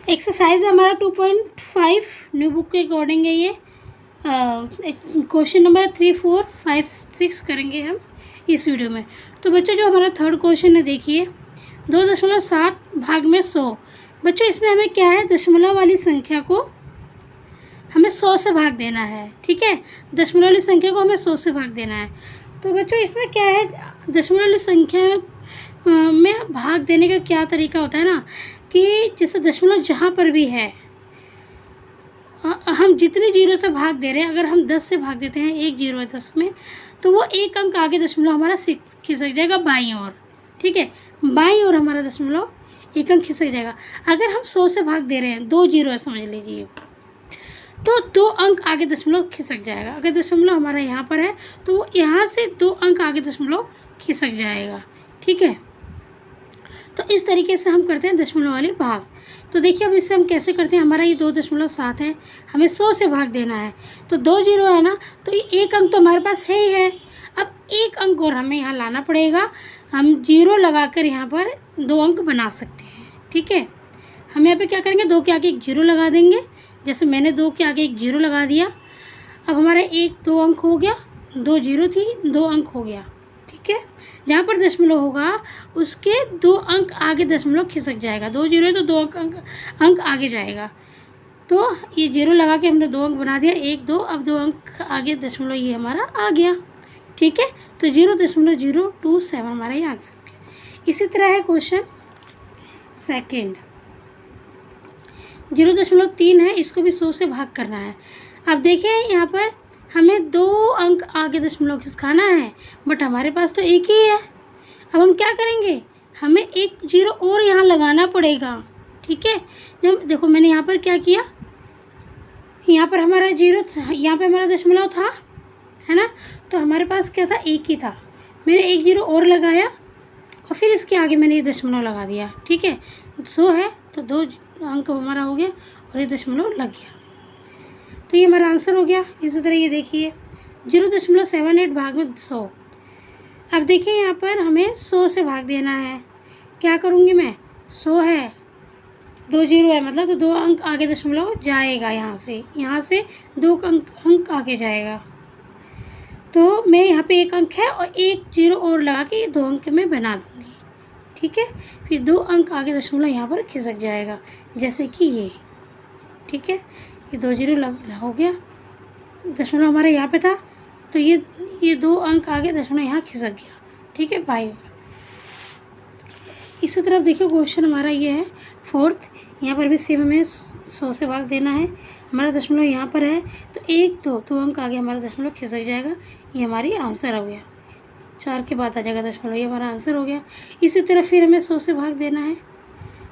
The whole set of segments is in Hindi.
एक्सरसाइज है हमारा 2.5 न्यू बुक के अकॉर्डिंग है ये। क्वेश्चन नंबर 3, 4, 5, 6 करेंगे हम इस वीडियो में। तो बच्चों जो हमारा थर्ड क्वेश्चन है देखिए, 2.7 भाग में 100। बच्चों इसमें हमें क्या है, दशमलव वाली संख्या को हमें 100 से भाग देना है। ठीक है, दशमलव वाली संख्या को हमें 100 से भाग देना है। तो बच्चों इसमें क्या है, दशमलव वाली संख्या में भाग देने का क्या तरीका होता है ना, कि जैसे दशमलव जहाँ पर भी है हम जितने जीरो से भाग दे रहे हैं, अगर हम 10 से भाग देते हैं, 1 जीरो है 10 में, तो वो एक अंक आगे दशमलव हमारा खिसक जाएगा बाईं ओर। ठीक है, बाईं ओर हमारा दशमलव एक अंक खिसक जाएगा। अगर हम 100 से भाग दे रहे हैं, 2 जीरो है समझ लीजिए, तो 2 अंक आगे दशमलव खिसक जाएगा। अगर दशमलव हमारा यहाँ पर है तो वो यहाँ से 2 अंक आगे दशमलव खिसक जाएगा। ठीक है, तो इस तरीके से हम करते हैं दशमलव वाली भाग। तो देखिए अब इससे हम कैसे करते हैं, हमारा ये 2.7 है, हमें 100 से भाग देना है, तो 2 जीरो है ना, तो ये एक अंक तो हमारे पास है ही है। अब एक अंक और हमें यहाँ लाना पड़ेगा, हम जीरो लगाकर यहाँ पर 2 अंक बना सकते हैं। ठीक है, हम यहाँ पे क्या करेंगे, 2 के आगे एक जीरो लगा देंगे, जैसे मैंने 2 के आगे एक जीरो लगा दिया। अब हमारा 2 अंक हो गया, 2 जीरो थी, 2 अंक हो गया। ठीक है, जहाँ पर दशमलव होगा उसके 2 अंक आगे दशमलव खिसक जाएगा। 2 जीरो है तो 2 अंक आगे जाएगा। तो ये जीरो लगा के हमने 2 अंक बना दिया, 1, 2, अब 2 अंक आगे दशमलव ये हमारा आ गया। ठीक है, तो 0.027 हमारा ये आंसर हो गया। इसी तरह है क्वेश्चन सेकेंड, 0.3 है, इसको भी 100 से भाग करना है। अब देखिए यहाँ पर हमें 2 अंक आगे दशमलव खिसकाना है, बट हमारे पास तो एक ही है। अब हम क्या करेंगे, हमें एक जीरो और यहाँ लगाना पड़ेगा। ठीक है, जब देखो मैंने यहाँ पर क्या किया, यहाँ पर हमारा जीरो था, यहाँ पे हमारा दशमलव था, है ना, तो हमारे पास क्या था, एक ही था। मैंने एक जीरो और लगाया और फिर इसके आगे मैंने ये दशमलव लगा दिया। ठीक है, 100 है तो 2 अंक हमारा हो गया और ये दशमलव लग गया, तो ये हमारा आंसर हो गया। इसी तरह ये देखिए 0.78 भाग में 100। अब देखिए यहाँ पर हमें 100 से भाग देना है। क्या करूँगी मैं, 100 है, 2 जीरो है, मतलब तो 2 अंक आगे दशमलव जाएगा, यहाँ से 2 अंक आगे जाएगा। तो मैं यहाँ पे 1 अंक है और 1 जीरो और लगा के 2 अंक में बना दूँगी। ठीक है, फिर 2 अंक आगे दशमलव यहाँ पर खिसक जाएगा, जैसे कि ये। ठीक है, ये 2 जीरो हो गया, दशमलव हमारे यहाँ पे था, तो ये 2 अंक आगे दशमलव यहाँ खिसक गया। ठीक है, बाईं ओर। इसी तरफ देखिए क्वेश्चन हमारा ये है फोर्थ, यहाँ पर भी सेम हमें 100 से भाग देना है। हमारा दशमलव यहाँ पर है तो 1, 2 अंक आगे हमारा दशमलव खिसक जाएगा, ये हमारी आंसर हो गया। 4 के बाद आ जाएगा दशमलव, ये हमारा आंसर हो गया। इसी तरह फिर हमें 100 से भाग देना है।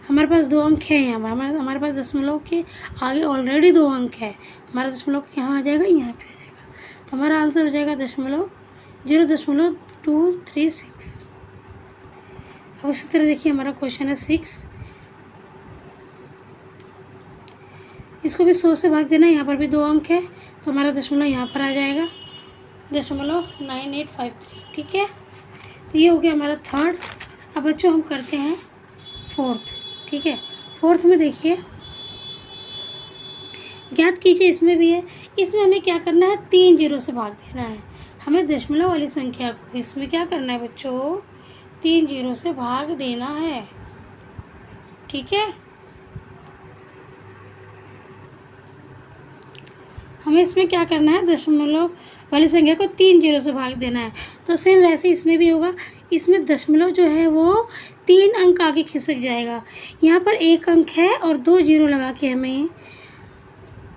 हमारे पास 2 अंक है, यहाँ हमारे पास दशमलव के आगे ऑलरेडी 2 अंक है, हमारा दशमलव यहाँ आ जाएगा, यहाँ पे आ जाएगा, तो हमारा आंसर हो जाएगा 0.236। अब इसी तरह देखिए हमारा क्वेश्चन है 6, इसको भी 100 से भाग देना है। यहाँ पर भी 2 अंक है, तो हमारा दशमलव यहाँ पर आ जाएगा, 0.9853। ठीक है, तो ये हो गया हमारा थर्ड। अब बच्चों हम करते हैं फोर्थ। ठीक है, फोर्थ में देखिए, ज्ञात कीजिए, इसमें भी है। इसमें हमें क्या करना है, 3 जीरो से भाग देना है। हमें दशमलव वाली संख्या को इसमें क्या करना है बच्चों, 3 जीरो से भाग देना है। ठीक है, हमें इसमें क्या करना है, दशमलव वाली संख्या को 3 जीरो से भाग देना है। तो सेम वैसे इसमें भी होगा, इसमें दशमलव जो है वो 3 अंक आगे खिसक जाएगा। यहाँ पर 1 अंक है और 2 जीरो लगा के हमें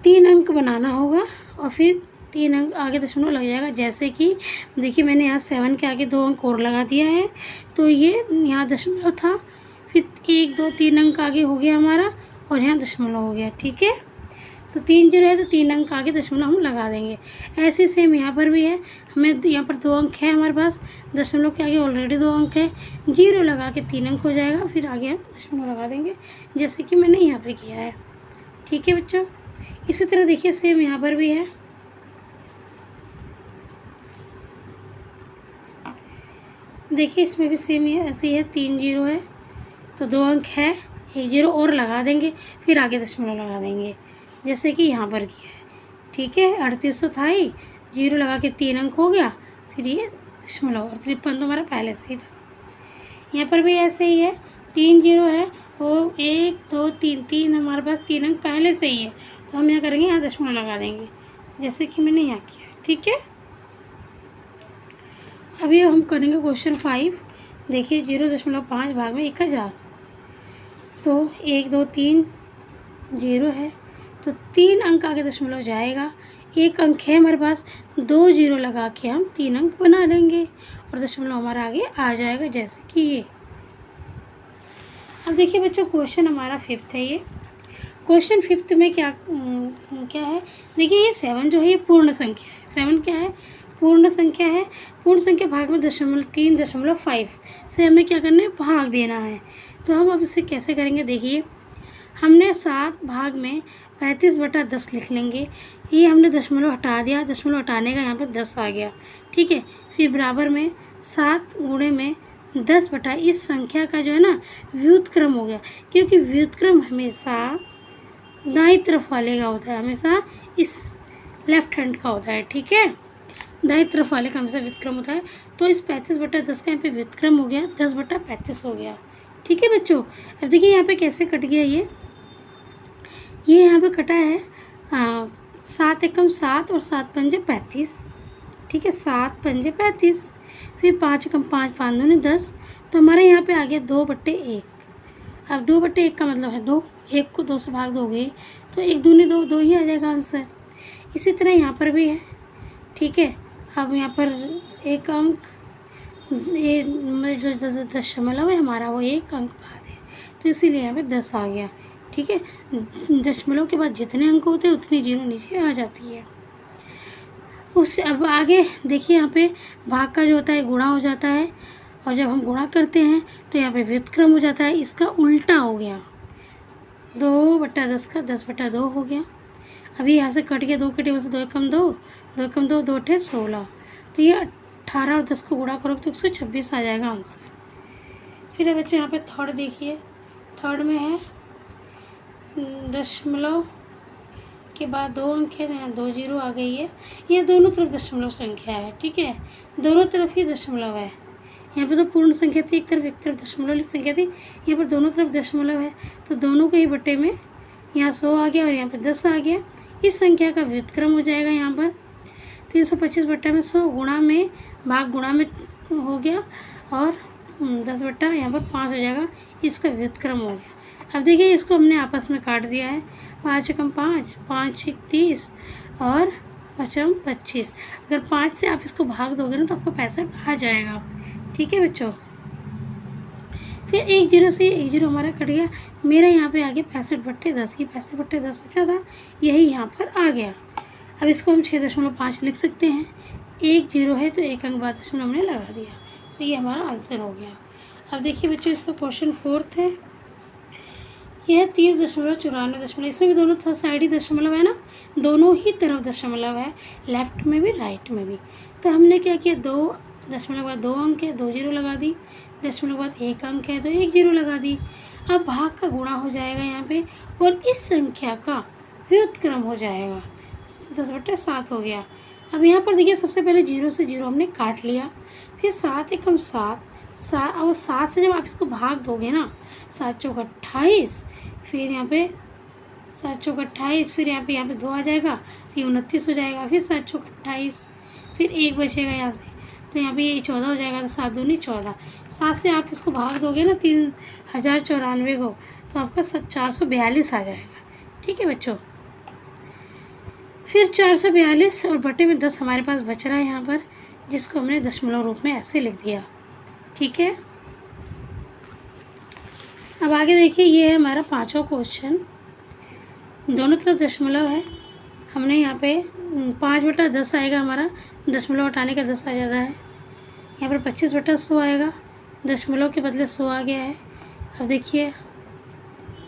3 अंक बनाना होगा और फिर 3 अंक आगे दशमलव लग जाएगा। जैसे कि देखिए मैंने यहाँ 7 के आगे 2 अंक और लगा दिया है, तो ये यहाँ दशमलव था, फिर 1, 2, 3 अंक आगे हो गया हमारा और यहाँ दशमलव हो गया। ठीक है, तो 3 जीरो है तो 3 अंक आगे दशमलव हम लगा देंगे। ऐसे सेम यहाँ पर भी है, हमें यहाँ पर 2 अंक है हमारे पास, दशमलव के आगे ऑलरेडी 2 अंक है, जीरो लगा के 3 अंक हो जाएगा, फिर आगे हम दशमलव लगा देंगे, जैसे कि मैंने यहाँ पे किया है। ठीक है बच्चों, इसी तरह देखिए सेम यहाँ पर भी है। देखिए इसमें भी सेम है, ऐसे ही है, 3 जीरो है तो 2 अंक है, एक जीरो और लगा देंगे, फिर आगे दशमलव लगा देंगे, जैसे कि यहाँ पर किया है। ठीक है, 3800 था ही, जीरो लगा के 3 अंक हो गया, फिर ये दशमलव, और 53 तो हमारा पहले से ही था। यहाँ पर भी ऐसे ही है, 3 जीरो है, वो 1 2 3, 3 हमारे पास 3 अंक पहले से ही है, तो हम यहाँ करेंगे, यहाँ दशमलव लगा देंगे, जैसे कि मैंने यहाँ किया है। ठीक है, अभी हम करेंगे क्वेश्चन 5। देखिए 0.5 भाग में 1000, तो 1 2 3 जीरो है, तो 3 अंक आगे दशमलव जाएगा, 1 अंक है हमारे पास, 2 जीरो लगा के हम 3 अंक बना लेंगे और दशमलव हमारा आगे आ जाएगा, जैसे कि ये। अब देखिए बच्चों, क्वेश्चन हमारा 5th है। ये क्वेश्चन 5th में क्या है, देखिए ये 7 जो है ये पूर्ण संख्या है। 7 क्या है, पूर्ण संख्या है। पूर्ण संख्या भाग में 3.5 से हमें क्या करना है, भाग देना है। तो हम अब इसे कैसे करेंगे, देखिए हमने 7 भाग में 35/10 लिख लेंगे। ये हमने दशमलव हटा दिया, दशमलव हटाने का यहाँ पर 10 आ गया। ठीक है, फिर बराबर में 7 गुणे में 10 बटा इस संख्या का जो है ना व्युत्क्रम हो गया, क्योंकि व्युत्क्रम हमेशा दाईं तरफ वाले का होता है, हमेशा इस लेफ्ट हैंड का होता है। ठीक है, दाईं तरफ वाले का हमेशा व्युत्क्रम होता है। तो इस 35/10 का यहाँ पे व्युत्क्रम हो गया, 10/35 हो गया। ठीक है बच्चों, अब देखिए यहाँ पे कैसे कट गया ये यहाँ पे कटा है 7 एकम 7 और 7 पंजे 35। ठीक है, 7 पंजे 35, फिर 5 एकम 5, 5 दूनी 10, तो हमारे यहाँ पे आ गया 2/1। अब 2/1 का मतलब है 2, 1 को 2 से भाग दोगे तो 1 दूनी 2, 2 ही आ जाएगा आंसर। इसी तरह यहाँ पर भी है। ठीक है, अब यहाँ पर एक अंक, ये जो दशमलव है हमारा वो 1 अंक बाद है, तो इसीलिए यहाँ पे 10 आ गया। ठीक है, दशमलव के बाद जितने अंक होते हैं उतनी जीरो नीचे आ जाती है। उससे अब आगे देखिए, यहाँ पे भाग का जो होता है गुणा हो जाता है, और जब हम गुणा करते हैं तो यहाँ पे व्युत्क्रम हो जाता है, इसका उल्टा हो गया। 2/10 का 10/2 हो गया। अभी यहाँ से कट गया, 2 कटे वैसे 2 एकम 2, 2 एकम 2, 2 अठे 16, तो ये 18 और 10 को गुणा करोगे तो 126 आ जाएगा आंसर। फिर बच्चे यहाँ पे थर्ड देखिए, थर्ड में है दशमलव के बाद 2 अंक है, तो यहाँ 2 जीरो आ गई है। ये दोनों तरफ दशमलव संख्या है। ठीक है, दोनों तरफ ही दशमलव है। यहाँ पे तो पूर्ण संख्या थी, एक तरफ दशमलव वाली संख्या थी, यहाँ पर दोनों तरफ दशमलव है, तो दोनों के ही बटे में यहाँ 100 आ गया और यहाँ पे 10 आ गया। इस संख्या का व्युत्क्रम हो जाएगा, यहाँ पर 325 बट्टा में 100 गुणा में भाग गुणा में हो गया, और 10 बट्टा यहाँ पर 5 हो जाएगा, इसका व्युत्क्रम हो गया। अब देखिए इसको हमने आपस में काट दिया है, 5 एकम 5, 5 छक 30 और 5 25। अगर 5 से आप इसको भाग दोगे ना तो आपको 65 आ जाएगा। ठीक है बच्चों, फिर 1 जीरो से 1 जीरो हमारा कट गया, मेरा यहाँ पे आ गया 65/10। ये 65/10 बचा था, यही यहाँ पर आ गया। अब इसको हम 6.5 लिख सकते हैं। 1 जीरो है तो 1 अंक बाद दशमलव हमने लगा दिया, तो ये हमारा आंसर हो गया। अब देखिए बच्चों, इसका क्वेश्चन 4th है। यह 30.94, इसमें भी दोनों साइड ही दशमलव है ना, दोनों ही तरफ दशमलव है, लेफ्ट में भी राइट में भी। तो हमने क्या किया, 2 दशमलव के बाद 2 अंक है, 2 जीरो लगा दी, दशमलव के बाद 1 अंक है तो 1 जीरो लगा दी। अब भाग का गुणा हो जाएगा यहाँ पे, और इस संख्या का व्युत्क्रम हो जाएगा, 10/7 हो गया। अब यहाँ पर देखिए, सबसे पहले 0 से 0 हमने काट लिया, फिर 7 एकम 7, और 7 से जब आप इसको भाग दोगे ना, 7 चौक 28, फिर यहाँ पे 7 चौक 28, फिर यहाँ पे 2 आ जाएगा, फिर 29 हो जाएगा, फिर 7 चौक 28, फिर 1 बचेगा यहाँ से, तो यहाँ पे ये 14 हो जाएगा, तो 7 दूनी 14। 7 से आप इसको भाग दोगे ना 3094 को, तो आपका 442 आ जाएगा। ठीक है बच्चों, फिर 442 और बटे में 10 हमारे पास बच रहा है यहाँ पर, जिसको हमने दशमलव रूप में ऐसे लिख दिया। ठीक है, अब आगे देखिए, ये है हमारा 5वां क्वेश्चन। दोनों तरफ दशमलव है, हमने यहाँ पे 5/10 आएगा हमारा, दशमलव हटाने का 10 आ जाता है। यहाँ पर 25/100 आएगा, दशमलव के बदले 100 आ गया है। अब देखिए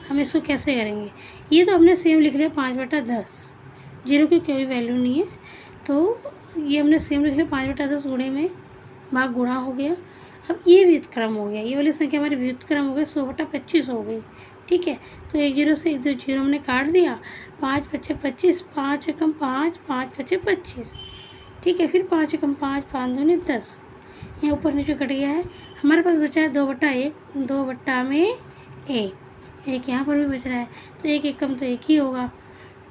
हम इसको कैसे करेंगे, ये तो हमने सेम लिख लिया 5/10, जीरो की कोई वैल्यू नहीं है, तो ये हमने सेम लिख लिया 5/10 गुणे में भाग गुणा हो गया। अब ये व्युत्क्रम हो गया, ये वाली संख्या हमारी व्युत्क्रम हो गई, 100/25 हो गई। ठीक है। तो एक जीरो से एक जीरो हमने काट दिया, 5 पच्चे 25, 5 एकम 5, 5 पच्चे 25, ठीक है। फिर 5 एकम 5, 5 दूनी 10, यहाँ ऊपर नीचे कट गया है। हमारे पास बचा है 2/1, 2/1, एक यहाँ पर भी बच रहा है, तो एक एकम तो एक ही होगा।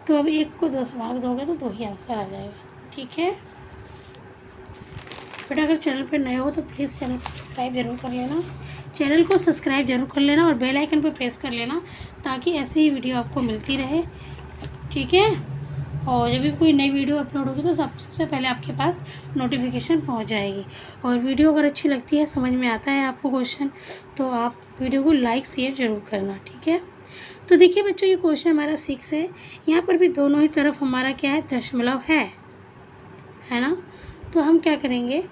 तो अब एक को 2 से भाग दोगे तो 2 ही आंसर आ जाएगा, ठीक है बेटा। अगर चैनल पर नए हो तो प्लीज़ चैनल को सब्सक्राइब जरूर कर लेना, चैनल को सब्सक्राइब जरूर कर लेना और बेल आइकन पर प्रेस कर लेना, ताकि ऐसी ही वीडियो आपको मिलती रहे, ठीक है। और जब भी कोई नई वीडियो अपलोड होगी तो सबसे पहले आपके पास नोटिफिकेशन पहुंच जाएगी। और वीडियो अगर अच्छी लगती है, समझ में आता है आपको क्वेश्चन, तो आप वीडियो को लाइक शेयर ज़रूर करना, ठीक है। तो देखिए बच्चों, ये क्वेश्चन हमारा 6 है। यहाँ पर भी दोनों ही तरफ हमारा क्या है, दशमलव है ना। तो हम क्या करेंगे,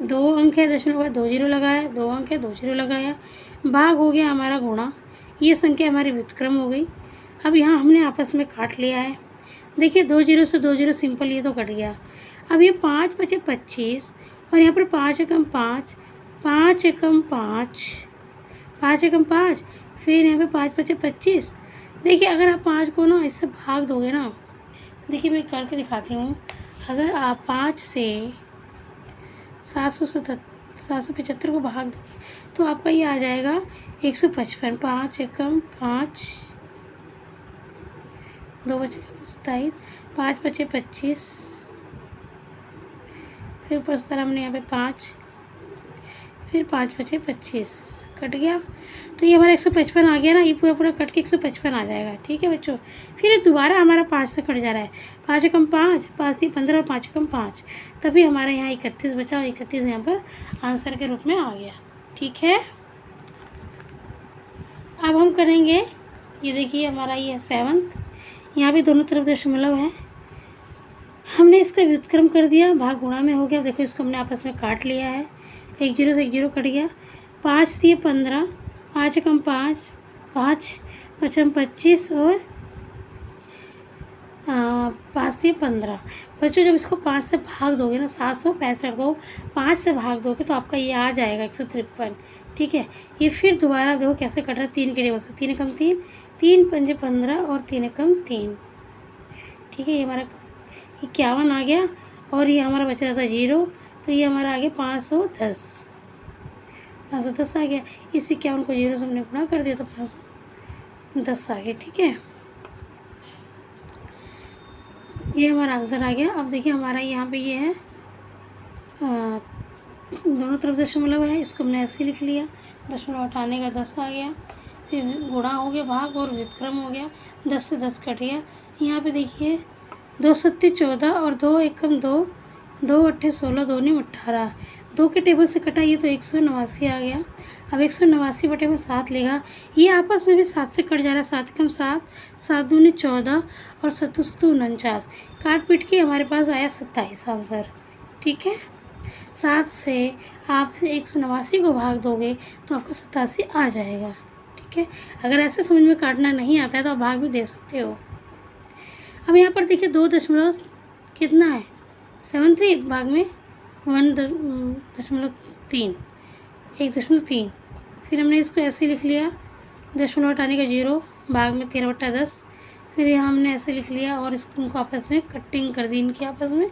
2 अंक है दशमलव का, 2 जीरो लगाया, 2 अंक है 2 जीरो लगाया, भाग हो गया हमारा गुणा, ये संख्या हमारी व्युत्क्रम हो गई। अब यहाँ हमने आपस में काट लिया है। देखिए 2 जीरो से 2 जीरो सिंपल, ये तो कट गया। अब ये 5 पचे 25 और यहाँ पर 5 एकम 5, 5 एकम 5, 5 एकम 5, फिर यहाँ पे 5 पचे 25। देखिए अगर आप 5 को ना इससे भाग दोगे ना, देखिए मैं करके दिखाती हूँ। अगर आप 5 से 775 को भाग दोगे तो आपका ये आ जाएगा 155। 5 एकम 5, 2 बचे 27, 5 पचे 25, फिर ऊपर से हमने यहाँ पे 5, फिर 5 पचे 25, कट गया। तो ये हमारा 155 आ गया ना, ये पूरा पूरा कट के 155 आ जाएगा, ठीक है बच्चों। फिर ये दोबारा हमारा 5 से कट जा रहा है, 5 एकम 5, 5 × 15 और 5 एकम 5, तभी हमारे यहाँ 31 बचा और 31 यहाँ पर आंसर के रूप में आ गया, ठीक है। अब हम करेंगे, ये देखिए हमारा ये 7th, यहाँ भी दोनों तरफ दशमलव है। हमने इसका व्युत्क्रम कर दिया, भाग गुणा में हो गया। देखो इसको हमने आपस में काट लिया है, एक जीरो से एक जीरो कट गया। 5 दिए 15, 5 एकम 5, 5 पचम 25 और 5 दिए 15। बच्चों जब इसको 5 से भाग दोगे ना, 765 को 5 से भाग दोगे तो आपका ये आ जाएगा 153, ठीक है। ये फिर दोबारा देखो कैसे कट रहा है, 3 के टेबल से, 3 एकम 3, 3 पंजे 15 और 3 एकम 3, ठीक है। ये हमारा 51 आ गया और ये हमारा बच रहा था 0, तो ये हमारा आ गया 510 आ गया। इस 51 को 0 से हमने गुणा कर दिया तो 510 आ गया, ठीक है। ये हमारा आंसर आ गया। अब देखिए हमारा यहाँ पे ये है, दोनों तरफ दशमलव है, इसको हमने ऐसे लिख लिया, दशमलव हटाने का 10 आ गया, फिर गुणा हो गया, भाग और व्युत्क्रम हो गया, 10 से 10 कट गया। यहाँ पे देखिए 2 सत्ते 14 और 2 एकम 2, 2 अट्ठे 16, 2 नीम 18, 2 के टेबल से कटाइए तो 189 आ गया। अब 189 बटे में 7 लेगा, ये आपस में भी 7 से कट जा रहा है, 7 एकम 7, 7 दूनी 14 और 7 7 49, काट पीट के हमारे पास आया 27 आंसर, ठीक है। 7 से आप 189 को भाग दोगे तो आपका 87 आ जाएगा, ठीक है। अगर ऐसे समझ में काटना नहीं आता है तो आप भाग भी दे सकते हो। अब यहाँ पर देखिए 2 दशमलव कितना है, 73, भाग में 1.3, 1.3, फिर हमने इसको ऐसे लिख लिया, दशमलव हटाने का 0, भाग में 13/10, फिर यहाँ हमने ऐसे लिख लिया और इसको आपस में कटिंग कर दी, इनके आपस में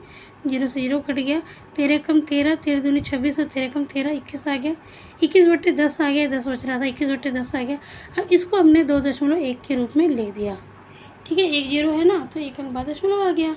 0 से 0 कट गया। 13 एकम 13, 13 दूनी 26 और 13 एकम 13 21 आ गया, 21/10 आ गया, 10 बच रहा था, 21/10 आ गया। अब इसको हमने 2.1 के रूप में लिख दिया, ठीक है। 1 0 है ना, तो 1 अंक बाद दशमलव आ गया।